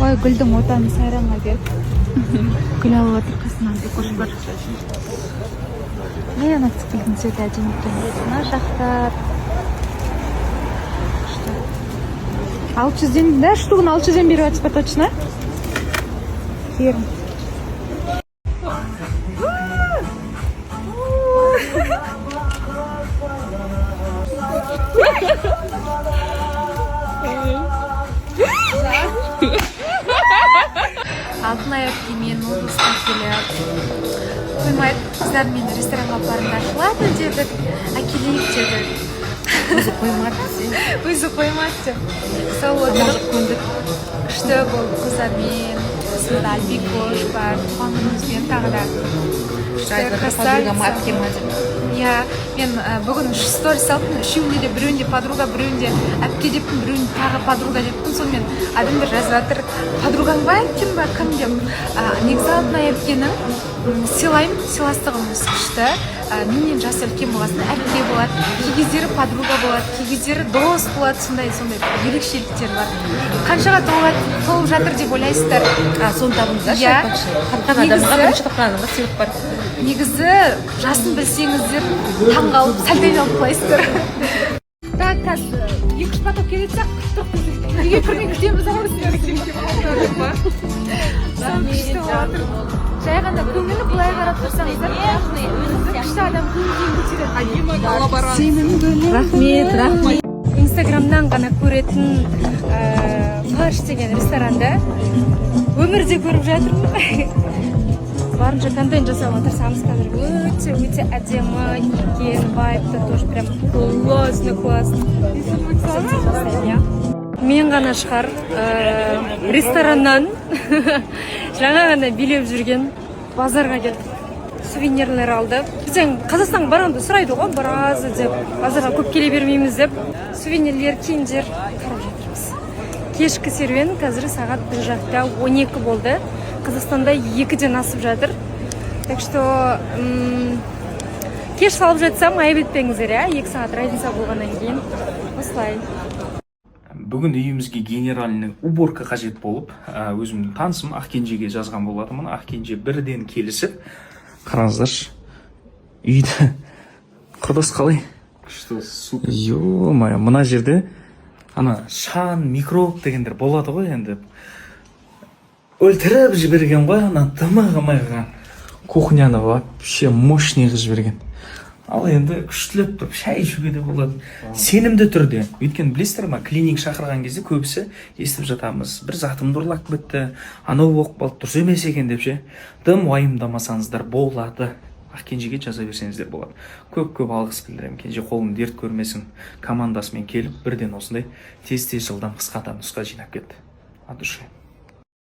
Ой, гүлдің отаны сайранға келіп. Гүл алып отыр қасынан көш бар. Ана цикілдің цветі әдемі екен. Мына жақтар. 600-ден, да, штугын 600-ден беріп жатсыз ба точно? Керім. Алтын аяқ кимен облыстан келіп. Қоймайды, қыздар мені ресторанға барында ашылады дедік, әкелейік дедік. Өзі қоймады сен. Өзі қоймады. Сол отырып, күшті бұл қыздармен, осында Альбикош бар, туғанымызбен тағы да. Иә, мен бүгін сторис салыппын, үшеуінде де біреуінде подруга, біреуінде әпке деппін, біреуінде тағы подруга деппін. Сонымен адамдар жазып жатыр, подругаң ба, кім ба, кім деп. Негізі алтын әпкенің сыйлаймын, сыйластығымыз күшті. Менен жасы үлкен болғасын, әпке болады, кей кездері подруга болады, кей кездері дос болады, сондай ерекшеліктер бар. Қаншаға толып жатыр деп ойлайсыздар? Соны табыңыздар, шайтпақшы. Тапқан адамға, бірінші тапқан адамға сыйлық бар. Негізі жасын білсеңіздер, таңғалып, сәлден алып қылайсыздар. Так, қазір 2-3 поток келеді сақ, үйге кірмей күтеміз ауырсыздар. Жай ғана көңілі былай қарап тұрсаңыздар, күшті адам көңілден көтереді. Рахмет. Инстаграмнан ғана көретін Фарш деген ресторанда өмірде көріп жатырмын. Барынша контент жасауға тырысамыз қазір. Өте әдемі екен, вайбты тоже прям классно. Мен ғана шығар рестораннан жаңа ғана билеп жүрген базарға келдік. Сувенирлер алды. Бізден Қазақстанға барғанда сұрайды ғой, біразы деп, базарға көп келе бермейміз деп. Сувенирлер, киімдер қарап жатырмыз. Кешкі серуен қазір сағат 1:12 болды. Қазақстанда 2-ден асып жатыр. Так что кеш салып жатсам, айып етпеңіздер, 2 сағат разница болғаннан кейін. Осылай. Бүгін үйімізге генеральный уборка қажет болып, өзімнің танысым Ақкенжеге жазған болатынмын. Ақкенже бірден келісіп, қараңыздаршы, үйді құрдас қалай? Күшті, супер. Ё-моё, мына жерде ана шаң, микроб дегендер болады ғой енді. Өлтіріп жіберген ғой, ана дымы-ғымайға. Кухняны вообще мощный жіберген. Ал енді күштілеп тұрып, шай ішуге де болады. Сенімді түрде. Өйткені білесіздер ма, клиник шақырған кезде көбісі естіп жатамыз. Бір затымды ұрлап бітті, анау болып қалды, дұрыс емес екен деп ше. Дым уайымдамасаңыздар болады. Ақкенжеге жаза берсеңіздер болады. Көп алғыс білдіремін. Кенже қолын дерт көрмесін. Командасымен келіп, бірден осындай тез жылдам қысқа нұсқа жинап кетті. От души.